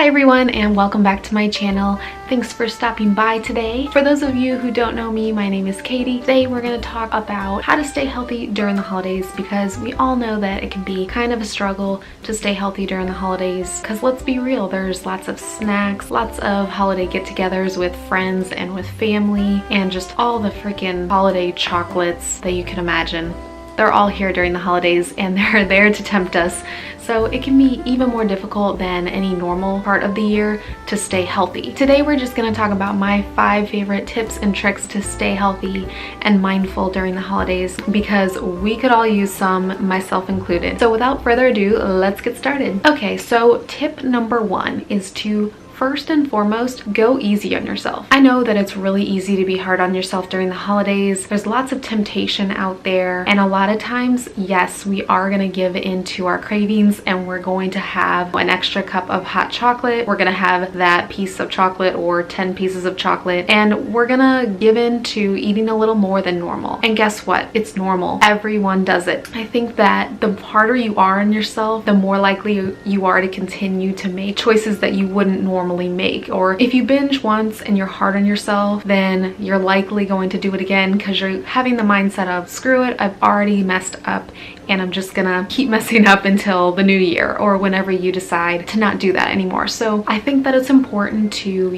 Hi everyone, and welcome back to my channel. Thanks for stopping by today. For those of you who don't know me, my name is Katie. Today we're going to talk about how to stay healthy during the holidays, because we all know that it can be kind of a struggle to stay healthy during the holidays, because let's be real, there's lots of snacks, lots of holiday get-togethers with friends and with family, and just all the freaking holiday chocolates that you can imagine. They're all here during the holidays and they're there to tempt us. So it can be even more difficult than any normal part of the year to stay healthy. Today we're just going to talk about my 5 favorite tips and tricks to stay healthy and mindful during the holidays, because we could all use some, myself included. So without further ado, let's get started. Okay, so tip number 1 is to first and foremost, go easy on yourself. I know that it's really easy to be hard on yourself during the holidays. There's lots of temptation out there, and a lot of times, yes, we are gonna give in to our cravings and we're going to have an extra cup of hot chocolate. We're gonna have that piece of chocolate or 10 pieces of chocolate, and we're gonna give in to eating a little more than normal. And guess what? It's normal. Everyone does it. I think that the harder you are on yourself, the more likely you are to continue to make choices that you wouldn't normally make. Or if you binge once and you're hard on yourself, then you're likely going to do it again because you're having the mindset of, screw it, I've already messed up and I'm just gonna keep messing up until the new year or whenever you decide to not do that anymore. So I think that it's important to,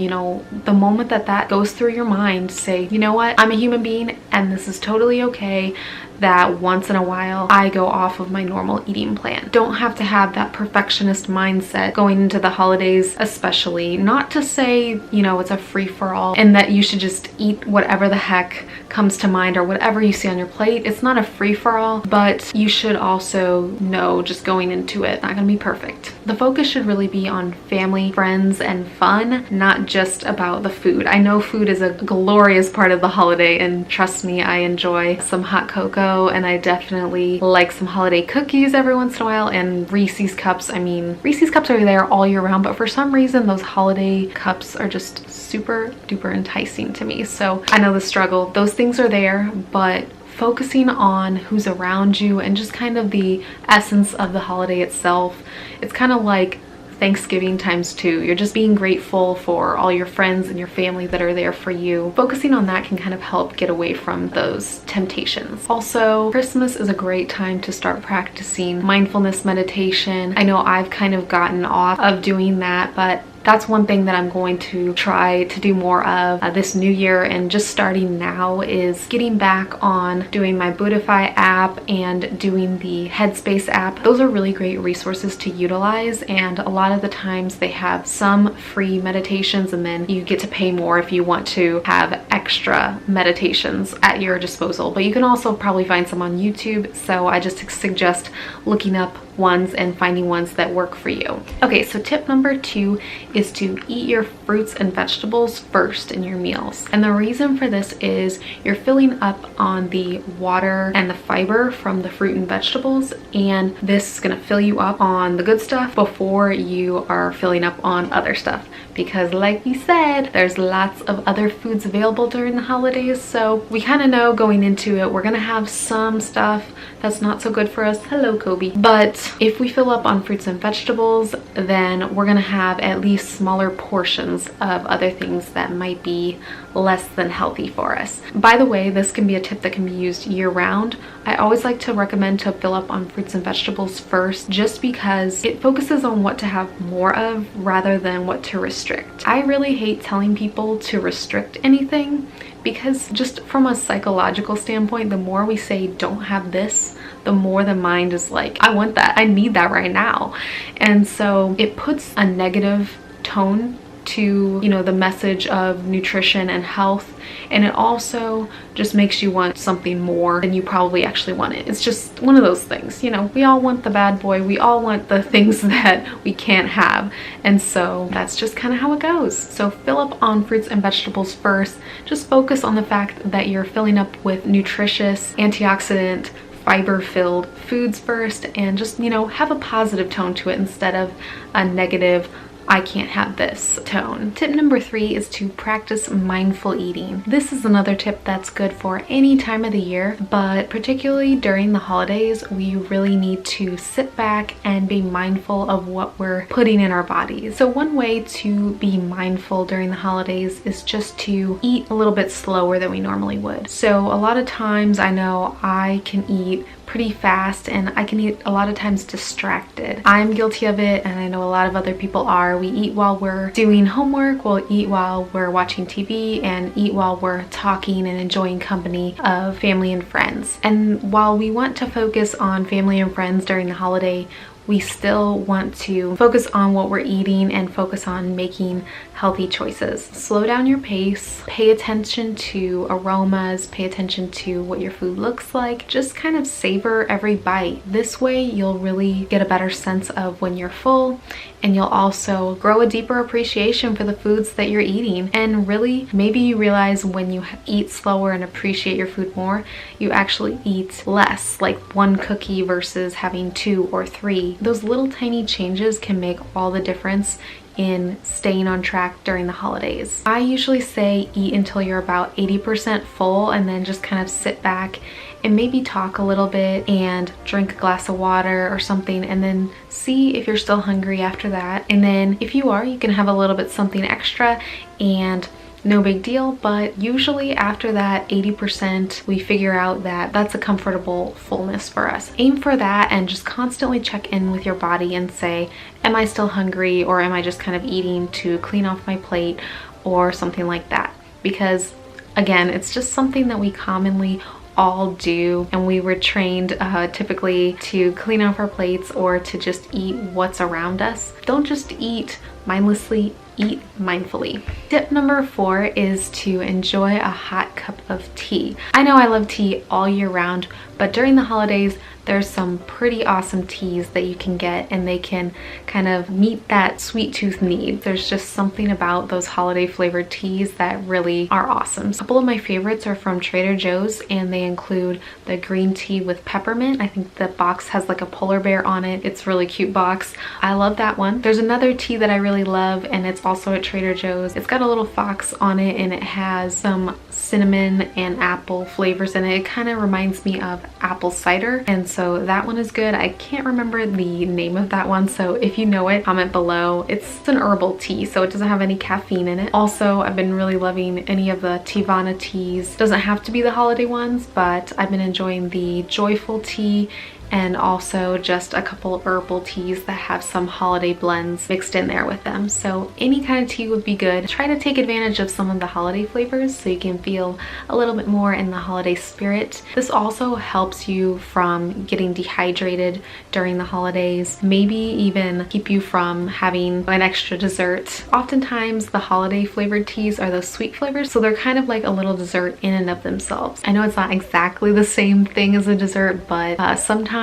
the moment that that goes through your mind, say, you know what, I'm a human being and this is totally okay that once in a while I go off of my normal eating plan. Don't have to have that perfectionist mindset going into the holidays, especially. Not to say, it's a free-for-all and that you should just eat whatever the heck comes to mind or whatever you see on your plate. It's not a free-for-all, but you should also know, just going into it, not gonna be perfect. The focus should really be on family, friends, and fun, not just about the food. I know food is a glorious part of the holiday, and trust me, I enjoy some hot cocoa, and I definitely like some holiday cookies every once in a while, and Reese's cups. I mean, Reese's cups are there all year round, but for some reason those holiday cups are just super duper enticing to me. So I know the struggle. Those things are there, but focusing on who's around you and just kind of the essence of the holiday itself. It's kind of like Thanksgiving times 2. You're just being grateful for all your friends and your family that are there for you. Focusing on that can kind of help get away from those temptations. Also, Christmas is a great time to start practicing mindfulness meditation. I know I've kind of gotten off of doing that, but that's one thing that I'm going to try to do more of this new year, and just starting now is getting back on doing my Buddhify app and doing the Headspace app. Those are really great resources to utilize, and a lot of the times they have some free meditations and then you get to pay more if you want to have extra meditations at your disposal. But you can also probably find some on YouTube, so I just suggest looking up ones and finding ones that work for you. Okay, so tip number 2 is to eat your fruits and vegetables first in your meals. And the reason for this is you're filling up on the water and the fiber from the fruit and vegetables, and this is gonna fill you up on the good stuff before you are filling up on other stuff. Because like we said, there's lots of other foods available during the holidays, so we kind of know going into it, we're gonna have some stuff that's not so good for us. Hello, Kobe. But if we fill up on fruits and vegetables, then we're gonna have at least smaller portions of other things that might be less than healthy for us. By the way, this can be a tip that can be used year-round. I always like to recommend to fill up on fruits and vegetables first, just because it focuses on what to have more of rather than what to restrict. I really hate telling people to restrict anything, because just from a psychological standpoint, the more we say don't have this, the more the mind is like, I want that, I need that right now. And so it puts a negative tone to, the message of nutrition and health, and it also just makes you want something more than you probably actually wanted. It's just one of those things, we all want the bad boy, we all want the things that we can't have, and so that's just kind of how it goes. So fill up on fruits and vegetables first. Just focus on the fact that you're filling up with nutritious, antioxidant, fiber-filled foods first, and just, have a positive tone to it instead of a negative, I can't have this tone. Tip number 3 is to practice mindful eating. This is another tip that's good for any time of the year, but particularly during the holidays, we really need to sit back and be mindful of what we're putting in our bodies. So one way to be mindful during the holidays is just to eat a little bit slower than we normally would. So a lot of times I know I can eat pretty fast and I can eat a lot of times distracted. I'm guilty of it, and I know a lot of other people are. We eat while we're doing homework, we'll eat while we're watching TV, and eat while we're talking and enjoying company of family and friends. And while we want to focus on family and friends during the holiday, we still want to focus on what we're eating and focus on making healthy choices. Slow down your pace, pay attention to aromas, pay attention to what your food looks like. Just kind of savor every bite. This way you'll really get a better sense of when you're full, and you'll also grow a deeper appreciation for the foods that you're eating. And really, maybe you realize when you eat slower and appreciate your food more, you actually eat less, like 1 cookie versus having 2 or 3. Those little tiny changes can make all the difference in staying on track during the holidays. I usually say eat until you're about 80% full, and then just kind of sit back and maybe talk a little bit and drink a glass of water or something, and then see if you're still hungry after that. And then if you are, you can have a little bit something extra, and no big deal. But usually after that 80%, we figure out that that's a comfortable fullness for us. Aim for that and just constantly check in with your body and say, am I still hungry, or am I just kind of eating to clean off my plate or something like that? Because again, it's just something that we commonly all do, and we were trained typically to clean off our plates or to just eat what's around us. Don't just eat mindlessly, eat mindfully. Tip number 4 is to enjoy a hot cup of tea. I know I love tea all year round, but during the holidays there's some pretty awesome teas that you can get, and they can kind of meet that sweet tooth need. There's just something about those holiday flavored teas that really are awesome. A couple of my favorites are from Trader Joe's, and they include the green tea with peppermint. I think the box has like a polar bear on it. It's a really cute box. I love that one. There's another tea that I really love, and it's also at Trader Joe's. It's got a little fox on it, and it has some cinnamon and apple flavors in it. It kind of reminds me of apple cider, and so that one is good. I can't remember the name of that one, so if you know it, comment below. It's an herbal tea, so it doesn't have any caffeine in it. Also, I've been really loving any of the Tivana teas. Doesn't have to be the holiday ones, but I've been enjoying the joyful tea, and also just a couple of herbal teas that have some holiday blends mixed in there with them. So any kind of tea would be good. Try to take advantage of some of the holiday flavors so you can feel a little bit more in the holiday spirit. This also helps you from getting dehydrated during the holidays, maybe even keep you from having an extra dessert. Oftentimes the holiday flavored teas are those sweet flavors, so they're kind of like a little dessert in and of themselves. I know it's not exactly the same thing as a dessert, but sometimes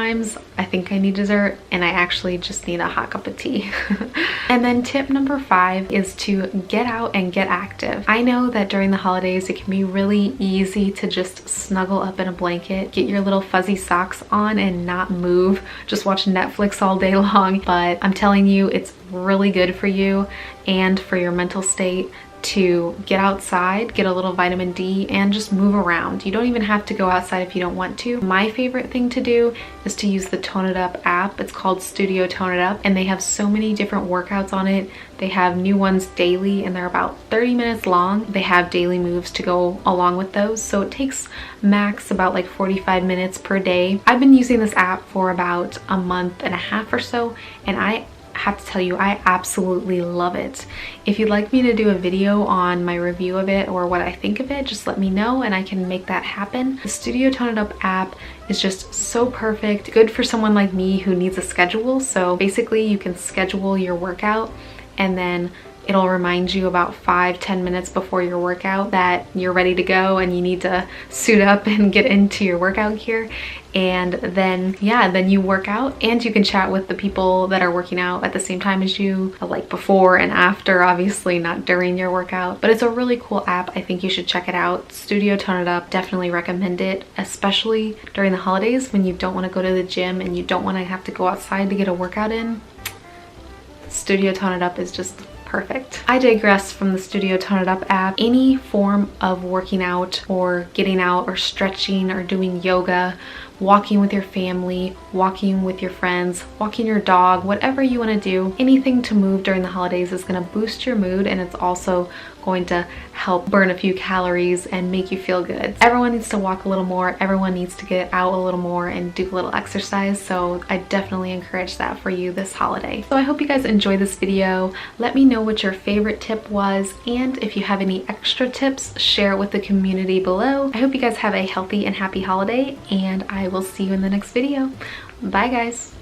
I think I need dessert and I actually just need a hot cup of tea. And then tip number 5 is to get out and get active. I know that during the holidays it can be really easy to just snuggle up in a blanket, get your little fuzzy socks on and not move, just watch Netflix all day long. But I'm telling you, it's really good for you and for your mental state to get outside, get a little vitamin D, and just move around. You don't even have to go outside if you don't want to. My favorite thing to do is to use the Tone It Up app. It's called Studio Tone It Up, and they have so many different workouts on it. They have new ones daily, and they're about 30 minutes long. They have daily moves to go along with those, so it takes max about like 45 minutes per day. I've been using this app for about a month and a half or so, and I have to tell you, I absolutely love it. If you'd like me to do a video on my review of it or what I think of it, just let me know and I can make that happen. The Studio Tone It Up app is just so perfect, good for someone like me who needs a schedule. So basically you can schedule your workout, and then it'll remind you about 5-10 minutes before your workout that you're ready to go and you need to suit up and get into your workout gear. And then then you work out, and you can chat with the people that are working out at the same time as you, like before and after, obviously not during your workout. But it's a really cool app. I think you should check it out. Studio Tone It Up, definitely recommend it, especially during the holidays when you don't want to go to the gym and you don't want to have to go outside to get a workout in. Studio Tone It Up is just perfect. I digress from the Studio Tone It Up app. Any form of working out or getting out or stretching or doing yoga, walking with your family, walking with your friends, walking your dog, whatever you want to do, anything to move during the holidays is going to boost your mood, and it's also going to help burn a few calories and make you feel good. Everyone needs to walk a little more, everyone needs to get out a little more and do a little exercise, so I definitely encourage that for you this holiday. So I hope you guys enjoyed this video. Let me know what your favorite tip was, and if you have any extra tips, share it with the community below. I hope you guys have a healthy and happy holiday, and I will see you in the next video. Bye guys.